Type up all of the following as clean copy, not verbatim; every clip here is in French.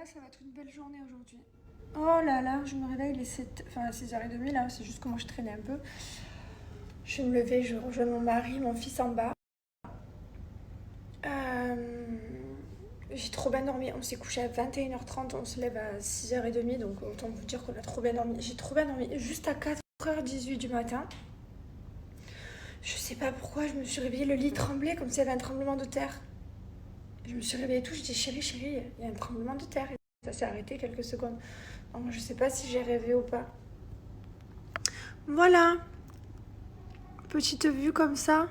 Voilà, ça va être une belle journée aujourd'hui. Oh là là, je me réveille, il est 6h30 là, c'est juste que moi je traînais un peu. Je vais me lever, je rejoins mon mari, mon fils en bas. Euh, J'ai trop bien dormi, on s'est couché à 21h30, on se lève à 6h30, donc autant vous dire qu'on a trop bien dormi. J'ai trop bien dormi, juste à 4h18 du matin. Je sais pas pourquoi, je me suis réveillée, le lit tremblait comme s'il y avait un tremblement de terre. Je me suis réveillée et tout, je dis chérie, chérie, il y a un tremblement de terre. Et ça s'est arrêté quelques secondes. Donc, je sais pas si j'ai rêvé ou pas. Voilà, petite vue comme ça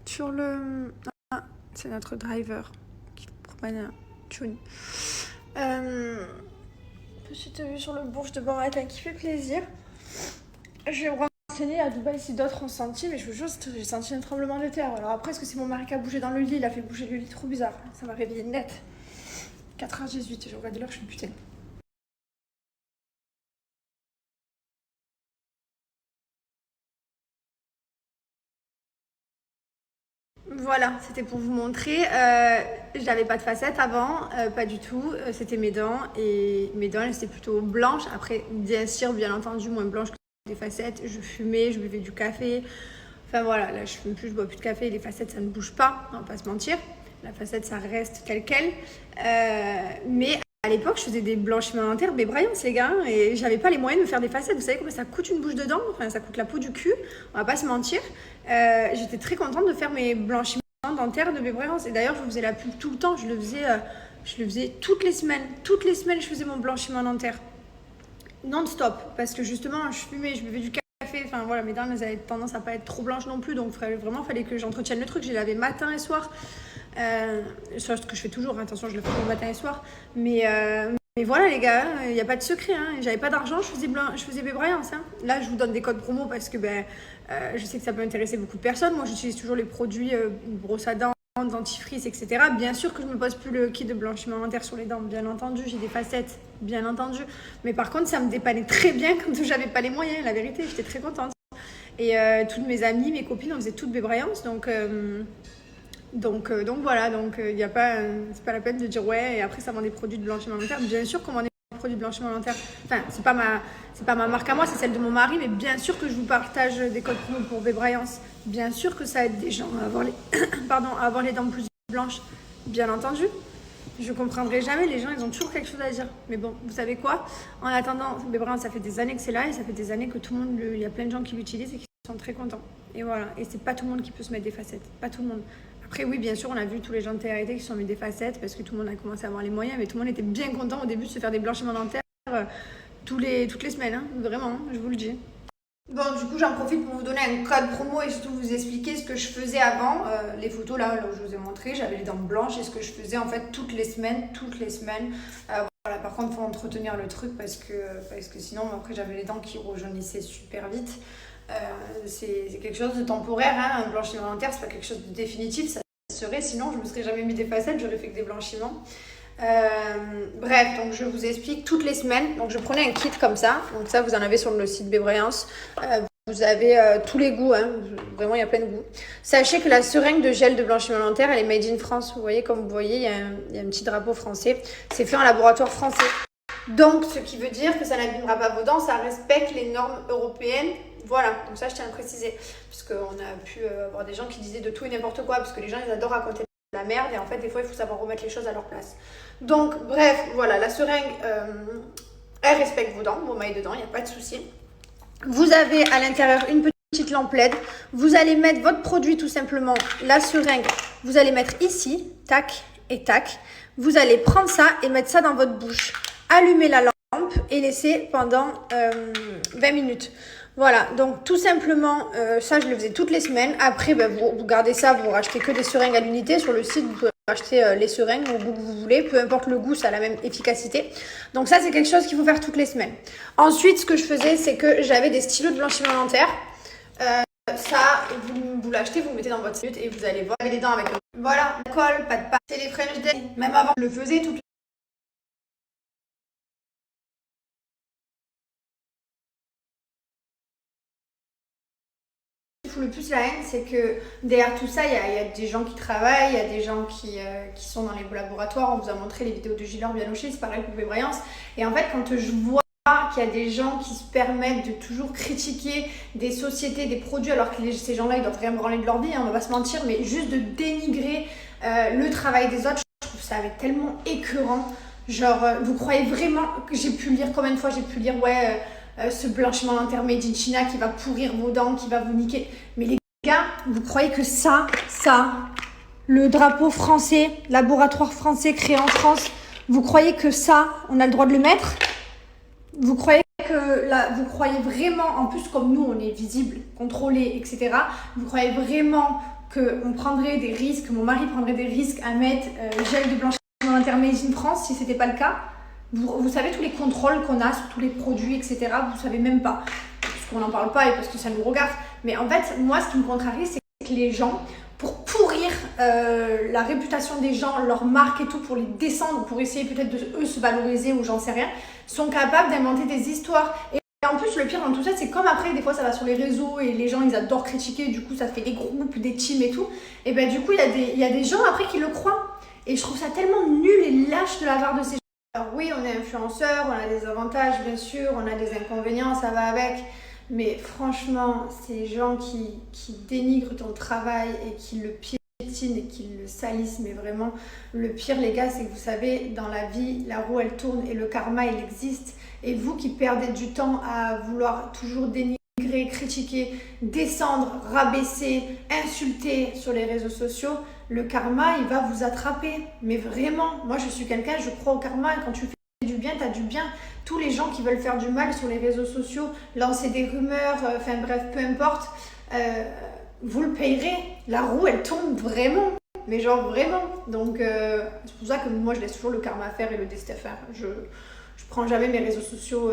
sur le... Ah, c'est notre driver qui promène un tune. Petite vue sur le Bourg de Banhattan qui fait plaisir. Je vais me renseigner à Dubaï si d'autres ont senti, mais je vous jure, j'ai senti un tremblement de terre. Alors après, est-ce que c'est mon mari qui a bougé dans le lit? Il a fait bouger le lit, trop bizarre. Ça m'a réveillée net. 4h18, je regarde l'heure, je suis putain. Voilà, c'était pour vous montrer. J'avais pas de facettes avant, pas du tout. C'était mes dents et mes dents elles étaient plutôt blanches. Après, bien sûr, bien entendu, moins blanches que des facettes. Je fumais, je buvais du café. Enfin voilà, là je fume plus, je bois plus de café. Les facettes ça ne bouge pas, on va pas se mentir. La facette ça reste telle quelle. Mais à l'époque, je faisais des blanchiments dentaires, mais Brian, les gars, et j'avais pas les moyens de me faire des facettes. Vous savez combien ça coûte une bouche de dents? Enfin, ça coûte la peau du cul, on va pas se mentir. J'étais très contente de faire mes blanchiments dentaires de mes Brian. Et d'ailleurs, je faisais la pub tout le temps, je le faisais toutes les semaines. Toutes les semaines, je faisais mon blanchiment dentaire. Non-stop, parce que justement, je fumais, je buvais du café. Enfin voilà, mes dents, elles avaient tendance à pas être trop blanches non plus, donc vraiment, fallait que j'entretienne le truc. J'ai lavé matin et soir. Chose que je fais toujours, attention, je le fais le matin et soir. Mais voilà, les gars, il n'y a pas de secret. Hein. J'avais pas d'argent, je faisais Bébraillance. Hein. Là, je vous donne des codes promo parce que je sais que ça peut intéresser beaucoup de personnes. Moi, j'utilise toujours les produits brosse à dents, dentifrice, etc. Bien sûr que je ne me pose plus le kit de blanchiment dentaire sur les dents, bien entendu. J'ai des facettes, bien entendu. Mais par contre, ça me dépannait très bien quand j'avais pas les moyens. La vérité, j'étais très contente. Et toutes mes amies, mes copines, on faisait toutes Bébraillance. Donc voilà, donc y a pas, c'est pas la peine de dire ouais, et après ça vend des produits de blanchiment dentaire. Bien sûr qu'on vend des produits de blanchiment dentaire. Enfin, c'est pas ma marque à moi, c'est celle de mon mari, mais bien sûr que je vous partage des codes promo pour Bébraillance. Bien sûr que ça aide des gens à avoir les, pardon, à avoir les dents plus blanches. Bien entendu. Je comprendrai jamais, les gens ils ont toujours quelque chose à dire. Mais bon, vous savez quoi? En attendant, Bébraillance ça fait des années que c'est là et ça fait des années que tout le monde, il y a plein de gens qui l'utilisent et qui sont très contents. Et voilà, et c'est pas tout le monde qui peut se mettre des facettes, pas tout le monde. Après, oui, bien sûr, on a vu tous les gens de TRT qui se sont mis des facettes parce que tout le monde a commencé à avoir les moyens, mais tout le monde était bien content au début de se faire des blanchiments dentaires toutes les semaines, hein, vraiment, je vous le dis. Bon, du coup, j'en profite pour vous donner un code promo et surtout vous expliquer ce que je faisais avant. Les photos là où je vous ai montré, j'avais les dents blanches et ce que je faisais en fait toutes les semaines, toutes les semaines. Voilà, par contre, il faut entretenir le truc parce que sinon, après, j'avais les dents qui rejaunissaient super vite. C'est quelque chose de temporaire, hein. Un blanchiment dentaire, c'est pas quelque chose de définitif. Ça serait, sinon, je me serais jamais mis des facettes, j'aurais fait que des blanchiments. Bref, donc je vous explique toutes les semaines. Donc je prenais un kit comme ça. Donc ça, vous en avez sur le site Bébraillance. Vous avez tous les goûts, hein. Vraiment il y a plein de goûts. Sachez que la seringue de gel de blanchiment dentaire, elle est made in France. Vous voyez, comme vous voyez, il y a un petit drapeau français. C'est fait en laboratoire français. Donc, ce qui veut dire que ça n'abîmera pas vos dents, ça respecte les normes européennes. Voilà, donc ça je tiens à préciser. Parce qu'on a pu avoir des gens qui disaient de tout et n'importe quoi, parce que les gens ils adorent raconter de la merde, et en fait des fois il faut savoir remettre les choses à leur place. Donc, bref, voilà, la seringue, elle respecte vos dents, vos mailles de dents, il n'y a pas de souci. Vous avez à l'intérieur une petite lampe LED. Vous allez mettre votre produit tout simplement, la seringue, vous allez mettre ici, tac et tac. Vous allez prendre ça et mettre ça dans votre bouche. Allumez la lampe et laisser pendant 20 minutes. Voilà, donc tout simplement, ça je le faisais toutes les semaines. Après, vous gardez ça, vous rachetez que des seringues à l'unité. Sur le site, vous pouvez acheter les seringues au goût que vous voulez. Peu importe le goût, ça a la même efficacité. Donc ça, c'est quelque chose qu'il faut faire toutes les semaines. Ensuite, ce que je faisais, c'est que j'avais des stylos de blanchiment dentaire. Ça, vous l'achetez, vous le mettez dans votre minute et vous allez voir. Vous avez les dents avec le... Voilà, colle, pas de pâte. C'est les French Day. Même avant, je le faisais toutes fout le plus la haine, c'est que derrière tout ça, il y a des gens qui travaillent, il y a des gens qui sont dans les laboratoires. On vous a montré les vidéos de Gilles Bianouchi, c'est pareil pour Poupée Brillance. Et en fait, quand je vois qu'il y a des gens qui se permettent de toujours critiquer des sociétés, des produits, alors que ces gens-là, ils doivent rien branler de leur vie, hein, on va pas se mentir, mais juste de dénigrer le travail des autres, je trouve ça tellement écœurant. Genre, vous croyez vraiment que j'ai pu lire, combien de fois j'ai pu lire, ce blanchiment dentaire made in China qui va pourrir vos dents, qui va vous niquer. Mais les gars, vous croyez que ça, le drapeau français, laboratoire français créé en France, vous croyez que ça, on a le droit de le mettre? Vous croyez vraiment, en plus comme nous, on est visible, contrôlé, etc. Vous croyez vraiment qu'on prendrait des risques, mon mari prendrait des risques à mettre gel de blanchiment dentaire made in France si c'était pas le cas? Vous savez tous les contrôles qu'on a sur tous les produits, etc. Vous savez même pas, parce qu'on n'en parle pas et parce que ça nous regarde. Mais en fait, moi, ce qui me contrarie, c'est que les gens, pour pourrir la réputation des gens, leur marque et tout, pour les descendre, pour essayer peut-être de eux se valoriser ou j'en sais rien, sont capables d'inventer des histoires. Et en plus, le pire dans tout ça, c'est comme après, des fois, ça va sur les réseaux et les gens, ils adorent critiquer, du coup, ça fait des groupes, des teams et tout. Et ben du coup, il y a des gens après qui le croient. Et je trouve ça tellement nul et lâche de la part de ces gens. Alors oui, on est influenceur, on a des avantages, bien sûr, on a des inconvénients, ça va avec. Mais franchement, ces gens qui dénigrent ton travail et qui le piétinent et qui le salissent, mais vraiment, le pire, les gars, c'est que vous savez, dans la vie, la roue, elle tourne et le karma, il existe. Et vous qui perdez du temps à vouloir toujours dénigrer, critiquer, descendre, rabaisser, insulter sur les réseaux sociaux, le karma, il va vous attraper. Mais vraiment, moi, je suis quelqu'un, je crois au karma. Et quand tu fais du bien, t'as du bien. Tous les gens qui veulent faire du mal sur les réseaux sociaux, lancer des rumeurs, enfin bref, peu importe, vous le payerez. La roue, elle tourne vraiment. Mais genre vraiment. Donc, c'est pour ça que moi, je laisse toujours le karma faire et le destin faire. Je prends jamais mes réseaux sociaux,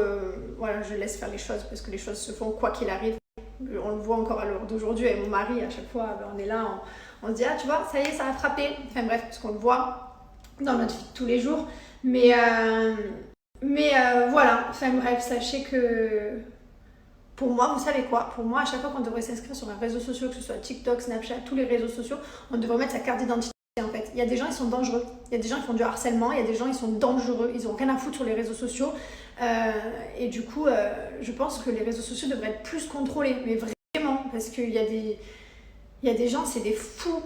voilà, je laisse faire les choses parce que les choses se font quoi qu'il arrive. On le voit encore à l'heure d'aujourd'hui avec mon mari, à chaque fois, on est là, on se dit, ah tu vois, ça y est, ça a frappé. Enfin bref, parce qu'on le voit dans notre vie de tous les jours. Mais voilà, enfin bref, sachez que pour moi, vous savez quoi? Pour moi, à chaque fois qu'on devrait s'inscrire sur un réseau social, que ce soit TikTok, Snapchat, tous les réseaux sociaux, on devrait mettre sa carte d'identité. En fait, il y a des gens, ils sont dangereux. Il y a des gens qui font du harcèlement. Il y a des gens, ils sont dangereux. Ils n'ont rien à foutre sur les réseaux sociaux. Et du coup, je pense que les réseaux sociaux devraient être plus contrôlés. Mais vraiment, parce qu'il y a des gens, c'est des fous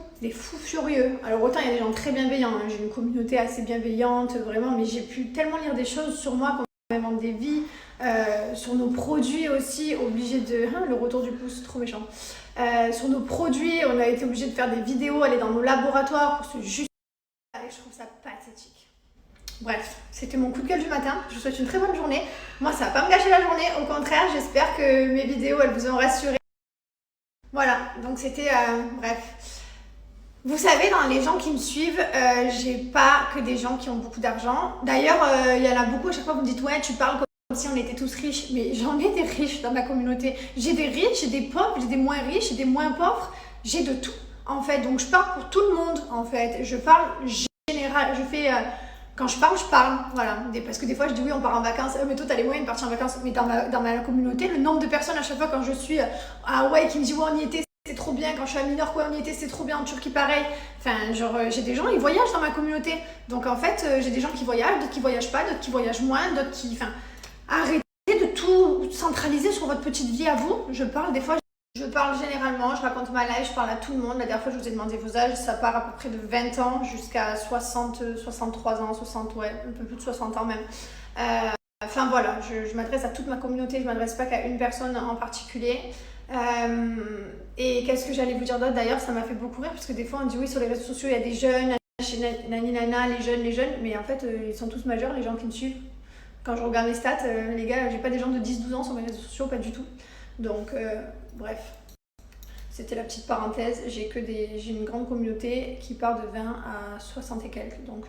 furieux. Alors autant il y a des gens très bienveillants. Hein. J'ai une communauté assez bienveillante, vraiment. Mais j'ai pu tellement lire des choses sur moi, qu'on invente des vies, sur nos produits aussi, obligés de... le retour du pouce, trop méchant. Sur nos produits, on a été obligé de faire des vidéos, aller dans nos laboratoires pour se justifier. Je trouve ça pathétique. Bref, c'était mon coup de gueule du matin. Je vous souhaite une très bonne journée. Moi, ça va pas me gâcher la journée. Au contraire, j'espère que mes vidéos, elles vous ont rassuré. Voilà, donc c'était... bref. Vous savez, dans les gens qui me suivent, j'ai pas que des gens qui ont beaucoup d'argent. D'ailleurs, il y en a beaucoup, à chaque fois vous me dites, ouais, tu parles comme si on était tous riches, mais j'en ai des riches dans ma communauté. J'ai des riches, j'ai des pauvres, j'ai des moins riches, j'ai des moins pauvres, j'ai de tout en fait. Donc je parle pour tout le monde en fait. Je parle général, je fais quand je parle, voilà. Parce que des fois je dis oui, on part en vacances, mais toi t'as les moyens de partir en vacances. Mais dans ma communauté, le nombre de personnes à chaque fois quand je suis qui me dit ouais, on y était, c'est trop bien. Quand je suis à Minorque, on y était, c'est trop bien. En Turquie, pareil. Enfin, genre, j'ai des gens, ils voyagent dans ma communauté. Donc en fait, j'ai des gens qui voyagent, d'autres qui voyagent pas, d'autres qui voyagent moins, d'autres qui... Enfin, arrêtez de tout centraliser sur votre petite vie à vous. Je parle des fois, je parle généralement, je raconte ma life, je parle à tout le monde. La dernière fois, je vous ai demandé vos âges, ça part à peu près de 20 ans jusqu'à 60, 63 ans, 60, ouais, un peu plus de 60 ans même. Enfin voilà, je m'adresse à toute ma communauté, je ne m'adresse pas qu'à une personne en particulier. Et qu'est-ce que j'allais vous dire d'autre? D'ailleurs, ça m'a fait beaucoup rire parce que des fois, on dit oui, sur les réseaux sociaux, il y a des jeunes, nani nana, les jeunes, mais en fait, ils sont tous majeurs, les gens qui me suivent. Quand je regarde mes stats, les gars, j'ai pas des gens de 10-12 ans sur mes réseaux sociaux, pas du tout. Donc, bref, c'était la petite parenthèse. J'ai une grande communauté qui part de 20 à 60 et quelques. Donc,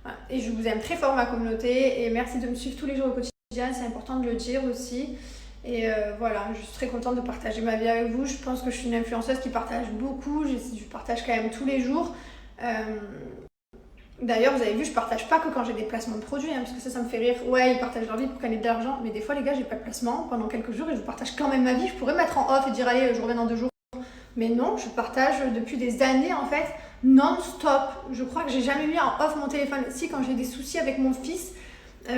voilà. Et je vous aime très fort, ma communauté. Et merci de me suivre tous les jours au quotidien. C'est important de le dire aussi. Et voilà, je suis très contente de partager ma vie avec vous. Je pense que je suis une influenceuse qui partage beaucoup. Je partage quand même tous les jours. D'ailleurs, vous avez vu, je partage pas que quand j'ai des placements de produits, hein, parce que ça me fait rire. Ouais, ils partagent leur vie pour gagner de l'argent, mais des fois, les gars, j'ai pas de placement pendant quelques jours et je vous partage quand même ma vie. Je pourrais mettre en off et dire, allez, je reviens dans 2 jours. Mais non, je partage depuis des années en fait, non-stop. Je crois que j'ai jamais mis en off mon téléphone. Si, quand j'ai des soucis avec mon fils,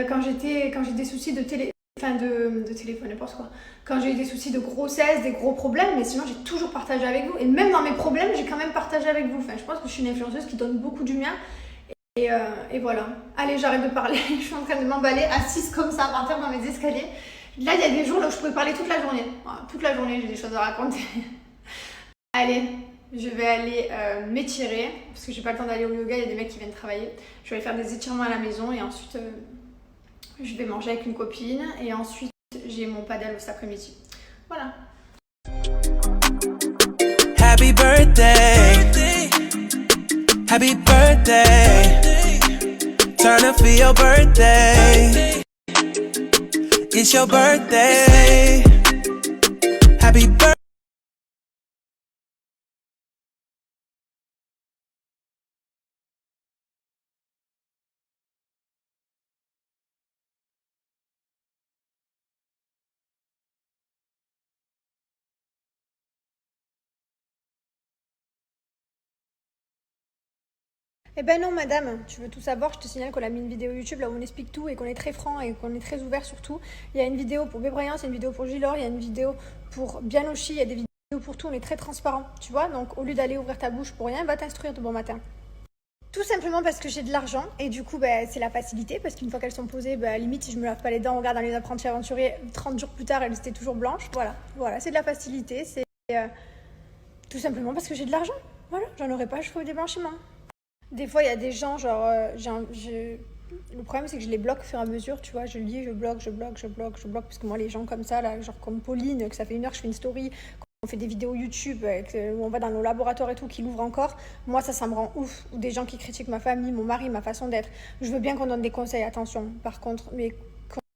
quand j'ai des soucis de téléphone, n'importe quoi. Quand j'ai eu des soucis de grossesse, des gros problèmes, mais sinon j'ai toujours partagé avec vous. Et même dans mes problèmes, j'ai quand même partagé avec vous. Enfin, je pense que je suis une influenceuse qui donne beaucoup du mien. Et voilà. Allez, j'arrête de parler. Je suis en train de m'emballer, assise comme ça, par terre dans mes escaliers. Là, il y a des jours où je pourrais parler toute la journée. Voilà, toute la journée, j'ai des choses à raconter. Allez, je vais aller m'étirer parce que j'ai pas le temps d'aller au yoga, il y a des mecs qui viennent travailler. Je vais aller faire des étirements à la maison et ensuite je vais manger avec une copine et ensuite j'ai mon paddle cet après-midi. Voilà. Happy birthday. Happy birthday. Turn up for your birthday. It's your birthday. Happy birthday. Eh ben non madame, tu veux tout savoir, je te signale qu'on a mis une vidéo YouTube là où on explique tout et qu'on est très franc et qu'on est très ouvert sur tout. Il y a une vidéo pour Bébriand, il y a une vidéo pour Gilor, il y a une vidéo pour Bianochi, il y a des vidéos pour tout, on est très transparent, tu vois. Donc au lieu d'aller ouvrir ta bouche pour rien, va t'instruire de bon matin. Tout simplement parce que j'ai de l'argent et du coup c'est la facilité parce qu'une fois qu'elles sont posées, limite si je me lave pas les dents, on regarde dans les apprentis aventuriers, 30 jours plus tard elles étaient toujours blanches, voilà, c'est de la facilité, c'est tout simplement parce que j'ai de l'argent, voilà, j'en aurais pas, je ferais des blanchiments. Des fois, il y a des gens, genre, le problème, c'est que je les bloque au fur et à mesure, tu vois. Je lis, je bloque, parce que moi, les gens comme ça, là, genre comme Pauline, que ça fait 1 heure que je fais une story, qu'on fait des vidéos YouTube, où on va dans nos laboratoires et tout, qui l'ouvrent encore, moi, ça me rend ouf. Ou des gens qui critiquent ma famille, mon mari, ma façon d'être. Je veux bien qu'on donne des conseils, attention, par contre, mais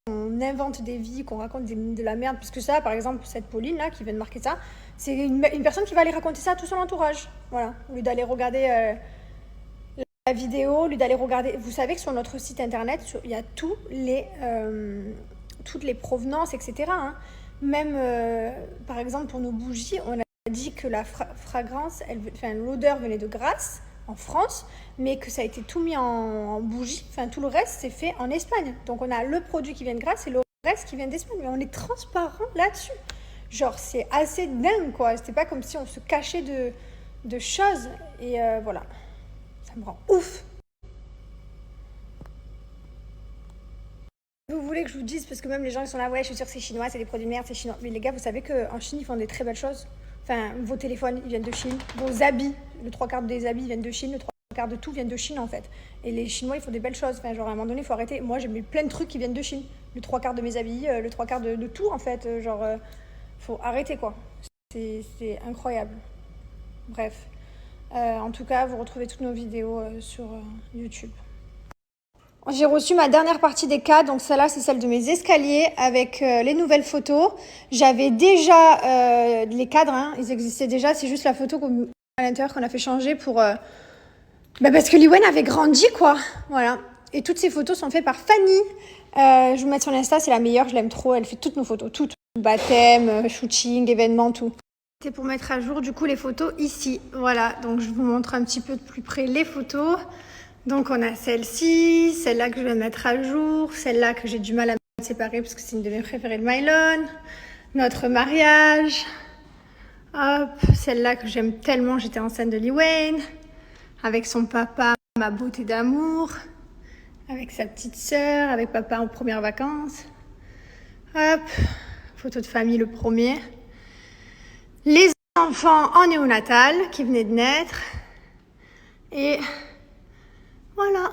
qu'on invente des vies, qu'on raconte de la merde, parce que ça, par exemple, cette Pauline, là, qui vient de marquer ça, c'est une personne qui va aller raconter ça à tout son entourage, voilà, au lieu d'aller regarder... la vidéo, au lieu d'aller regarder, vous savez que sur notre site internet, il y a toutes les provenances, etc. Hein. Même, par exemple, pour nos bougies, on a dit que la fragrance, l'odeur venait de Grasse, en France, mais que ça a été tout mis en bougie. Enfin, tout le reste, c'est fait en Espagne. Donc, on a le produit qui vient de Grasse et le reste qui vient d'Espagne. Mais on est transparent là-dessus. Genre, c'est assez dingue, quoi. C'était pas comme si on se cachait de choses. Et voilà. Ça me rend ouf. Vous voulez que je vous dise, parce que même les gens ils sont là, ouais, je suis sûre que c'est chinois, c'est des produits de merde, c'est chinois. Mais les gars, vous savez qu'en Chine, ils font des très belles choses. Enfin, vos téléphones, ils viennent de Chine. Vos habits, le 3/4 des habits viennent de Chine, le 3/4 de tout vient de Chine, en fait. Et les Chinois, ils font des belles choses. Enfin, genre, à un moment donné, il faut arrêter. Moi, j'ai mis plein de trucs qui viennent de Chine. Le 3/4 de mes habits, le 3/4 de tout, en fait. Faut arrêter, quoi. C'est incroyable. Bref. En tout cas, vous retrouvez toutes nos vidéos sur YouTube. J'ai reçu ma dernière partie des cadres, donc celle-là, c'est celle de mes escaliers avec les nouvelles photos. J'avais déjà les cadres, hein, ils existaient déjà, c'est juste la photo à l'intérieur qu'on a fait changer pour... parce que Liwen avait grandi, quoi. Voilà. Et toutes ces photos sont faites par Fanny. Je vous mets sur l'Insta, c'est la meilleure, je l'aime trop. Elle fait toutes nos photos, toutes. Baptême, shooting, événements, tout. C'est pour mettre à jour du coup les photos ici. Voilà, donc je vous montre un petit peu de plus près les photos. Donc on a celle-ci, celle-là que je vais mettre à jour, celle-là que j'ai du mal à me séparer parce que c'est une de mes préférées de Mylon. Notre mariage. Hop, celle-là que j'aime tellement, j'étais enceinte de Lee Wayne. Avec son papa, ma beauté d'amour. Avec sa petite sœur, avec papa en premières vacances. Hop, photo de famille le premier. Les enfants en néonatal qui venaient de naître. Et voilà.